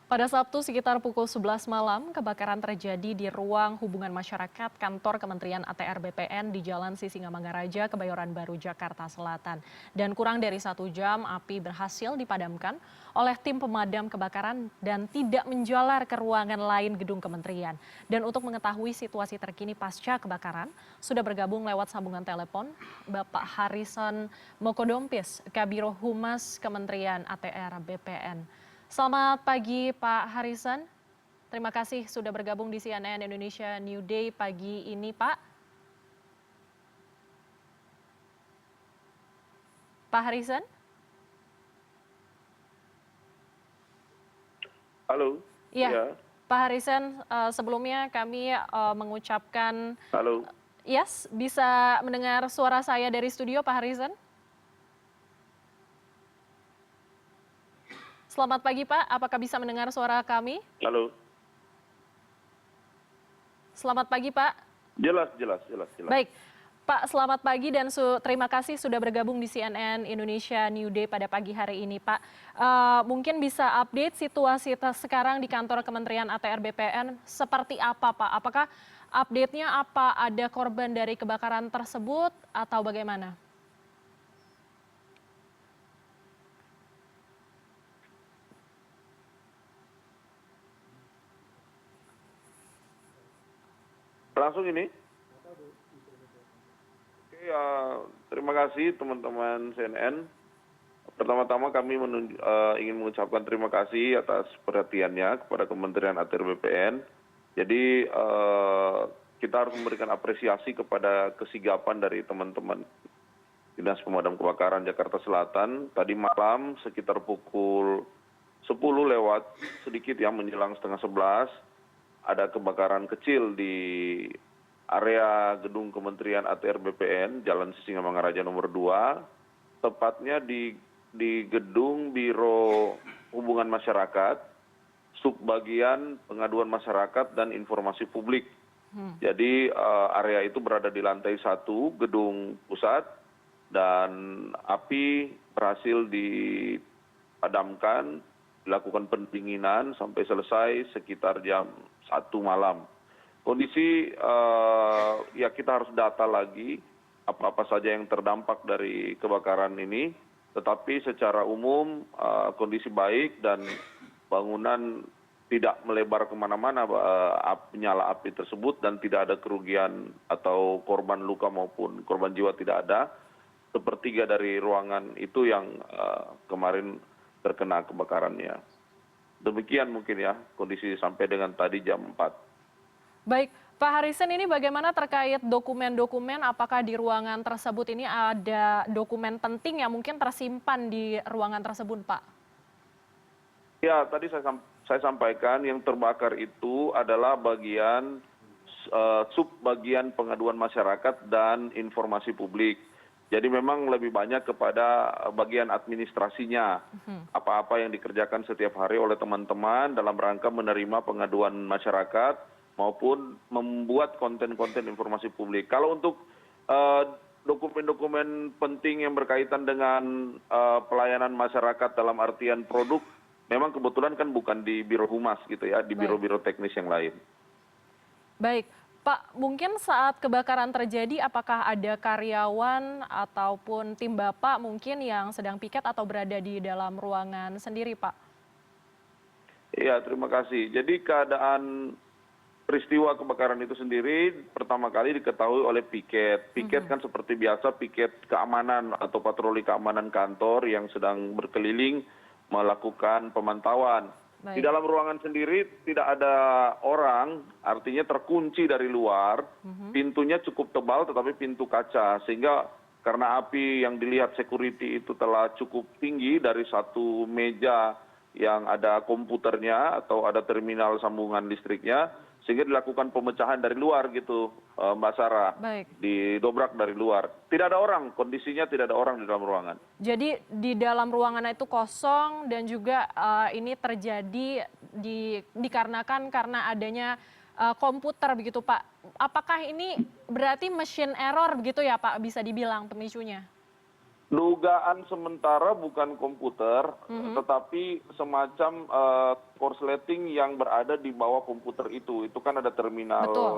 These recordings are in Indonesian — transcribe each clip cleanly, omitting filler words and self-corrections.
Pada Sabtu sekitar pukul 11 malam, kebakaran terjadi di ruang hubungan masyarakat kantor Kementerian ATR BPN di Jalan Sisingamangaraja, Kebayoran Baru, Jakarta Selatan. Dan kurang dari 1 jam, api berhasil dipadamkan oleh tim pemadam kebakaran dan tidak menjalar ke ruangan lain gedung kementerian. Dan untuk mengetahui situasi terkini pasca kebakaran, sudah bergabung lewat sambungan telepon Bapak Harrison Mokodompis, Kabiro Humas Kementerian ATR BPN. Selamat pagi Pak Harrison, terima kasih sudah bergabung di CNN Indonesia New Day pagi ini Pak. Pak Harrison? Halo, Iya, ya, Pak Harrison, sebelumnya kami mengucapkan, halo. yes, bisa mendengar suara saya dari studio Pak Harrison? Selamat pagi Pak, apakah bisa mendengar suara kami? Halo. Selamat pagi Pak. Jelas, jelas, jelas, jelas. Baik, Pak, selamat pagi dan terima kasih sudah bergabung di CNN Indonesia New Day pada pagi hari ini, Pak. Mungkin bisa update situasi sekarang di kantor Kementerian ATR BPN seperti apa, Pak? Apakah update-nya apa ada korban dari kebakaran tersebut atau bagaimana? Langsung ini. Oke, terima kasih teman-teman CNN. Pertama-tama kami ingin mengucapkan terima kasih atas perhatiannya kepada Kementerian ATR BPN. Jadi kita harus memberikan apresiasi kepada kesigapan dari teman-teman Dinas Pemadam Kebakaran Jakarta Selatan. Tadi malam sekitar pukul 10 lewat sedikit ya menjelang setengah 11 ada kebakaran kecil di area gedung Kementerian ATR BPN Jalan Sisingamangaraja nomor 2, tepatnya di gedung Biro Hubungan Masyarakat, subbagian pengaduan masyarakat dan informasi publik. Jadi area itu berada di lantai 1 gedung pusat dan api berhasil dipadamkan, dilakukan pendinginan sampai selesai sekitar jam 1 malam. Kondisi ya kita harus data lagi apa-apa saja yang terdampak dari kebakaran ini, tetapi secara umum kondisi baik dan bangunan tidak melebar kemana-mana nyala api tersebut dan tidak ada kerugian atau korban luka maupun korban jiwa tidak ada. Sepertiga dari ruangan itu yang kemarin terkena kebakarannya. Demikian mungkin ya kondisi sampai dengan tadi jam 4. Baik, Pak Harrison, ini bagaimana terkait dokumen-dokumen? Apakah di ruangan tersebut ini ada dokumen penting yang mungkin tersimpan di ruangan tersebut, Pak? Ya, tadi saya sampaikan yang terbakar itu adalah bagian subbagian pengaduan masyarakat dan informasi publik. Jadi memang lebih banyak kepada bagian administrasinya. Apa-apa yang dikerjakan setiap hari oleh teman-teman dalam rangka menerima pengaduan masyarakat maupun membuat konten-konten informasi publik. Kalau untuk dokumen-dokumen penting yang berkaitan dengan pelayanan masyarakat dalam artian produk, memang kebetulan kan bukan di Biro Humas gitu ya, di biro-biro teknis yang lain. Baik, Pak, mungkin saat kebakaran terjadi apakah ada karyawan ataupun tim Bapak mungkin yang sedang piket atau berada di dalam ruangan sendiri, Pak? Iya, terima kasih. Jadi keadaan peristiwa kebakaran itu sendiri pertama kali diketahui oleh piket. Piket kan seperti biasa piket keamanan atau patroli keamanan kantor yang sedang berkeliling melakukan pemantauan. Di dalam ruangan sendiri tidak ada orang, artinya terkunci dari luar, pintunya cukup tebal tetapi pintu kaca, sehingga karena api yang dilihat security itu telah cukup tinggi dari satu meja yang ada komputernya atau ada terminal sambungan listriknya, sehingga dilakukan pemecahan dari luar gitu, Mbak Sarah, didobrak dari luar. Tidak ada orang, kondisinya tidak ada orang di dalam ruangan. Jadi di dalam ruangan itu kosong dan juga ini terjadi dikarenakan karena adanya komputer begitu Pak. Apakah ini berarti machine error begitu ya Pak bisa dibilang pemicunya? Dugaan sementara bukan komputer, tetapi semacam korsleting yang berada di bawah komputer itu. Itu kan ada terminal Betul.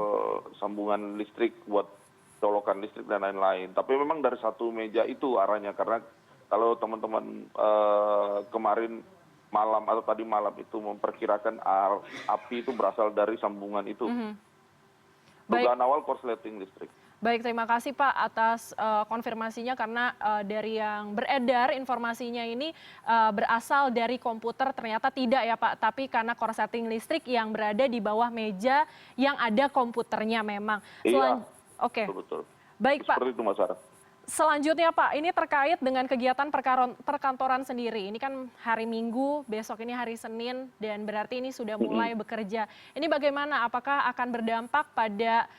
sambungan listrik buat colokan listrik dan lain-lain. Tapi memang dari satu meja itu arahnya, karena kalau teman-teman kemarin malam atau tadi malam itu memperkirakan api itu berasal dari sambungan itu. Baik. Dugaan awal korsleting listrik. Baik, terima kasih Pak atas konfirmasinya karena dari yang beredar informasinya ini berasal dari komputer, ternyata tidak ya Pak, tapi karena korsleting listrik yang berada di bawah meja yang ada komputernya memang. Iya, Oke, betul. baik Pak. Seperti itu Mas Sarah. Selanjutnya Pak, ini terkait dengan kegiatan perkantoran sendiri. Ini kan hari Minggu, besok ini hari Senin, dan berarti ini sudah mulai bekerja. Ini bagaimana? Apakah akan berdampak pada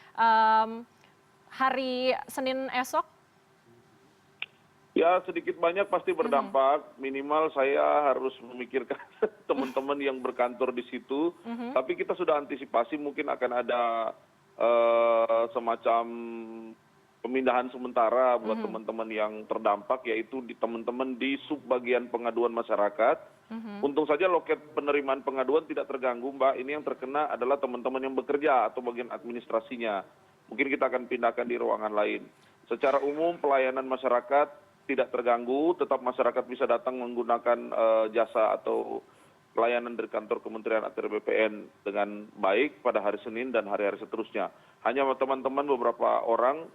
hari Senin esok? Ya sedikit banyak pasti berdampak, minimal saya harus memikirkan teman-teman yang berkantor di situ, tapi kita sudah antisipasi mungkin akan ada semacam pemindahan sementara buat teman-teman yang terdampak, yaitu di teman-teman di subbagian pengaduan masyarakat. Untung saja loket penerimaan pengaduan tidak terganggu Mbak, ini yang terkena adalah teman-teman yang bekerja atau bagian administrasinya. Mungkin kita akan pindahkan di ruangan lain. Secara umum pelayanan masyarakat tidak terganggu, tetap masyarakat bisa datang menggunakan jasa atau pelayanan dari kantor Kementerian ATR BPN dengan baik pada hari Senin dan hari-hari seterusnya. Hanya teman-teman beberapa orang,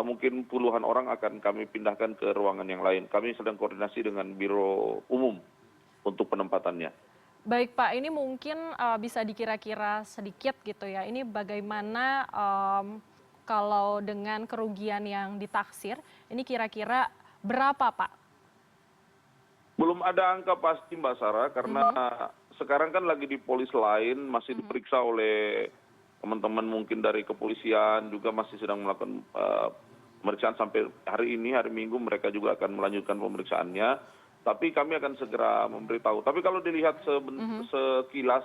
mungkin puluhan orang akan kami pindahkan ke ruangan yang lain. Kami sedang koordinasi dengan Biro Umum untuk penempatannya. Baik Pak, ini mungkin bisa dikira-kira sedikit gitu ya. Ini bagaimana kalau dengan kerugian yang ditaksir, ini kira-kira berapa Pak? Belum ada angka pasti Mbak Sarah, karena sekarang kan lagi di polis lain, masih diperiksa oleh teman-teman mungkin dari kepolisian, juga masih sedang melakukan pemeriksaan sampai hari ini, hari Minggu mereka juga akan melanjutkan pemeriksaannya. Tapi kami akan segera memberitahu. Tapi kalau dilihat sekilas,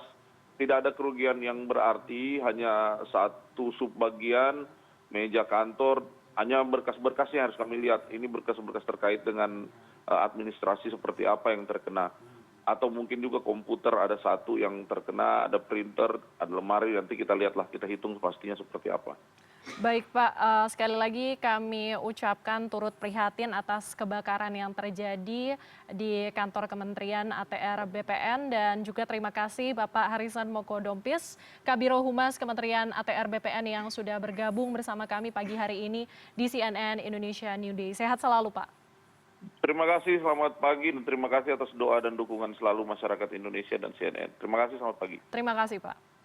tidak ada kerugian yang berarti, hanya satu subbagian meja kantor, hanya berkas-berkasnya harus kami lihat. Ini berkas-berkas terkait dengan administrasi seperti apa yang terkena. Atau mungkin juga komputer ada satu yang terkena, ada printer, ada lemari, nanti kita lihatlah, kita hitung pastinya seperti apa. Baik Pak, sekali lagi kami ucapkan turut prihatin atas kebakaran yang terjadi di kantor Kementerian ATR BPN, dan juga terima kasih Bapak Harisan Moko Dompis, Kabiro Humas Kementerian ATR BPN yang sudah bergabung bersama kami pagi hari ini di CNN Indonesia New Day. Sehat selalu Pak. Terima kasih, selamat pagi, dan terima kasih atas doa dan dukungan selalu masyarakat Indonesia dan CNN. Terima kasih, selamat pagi. Terima kasih Pak.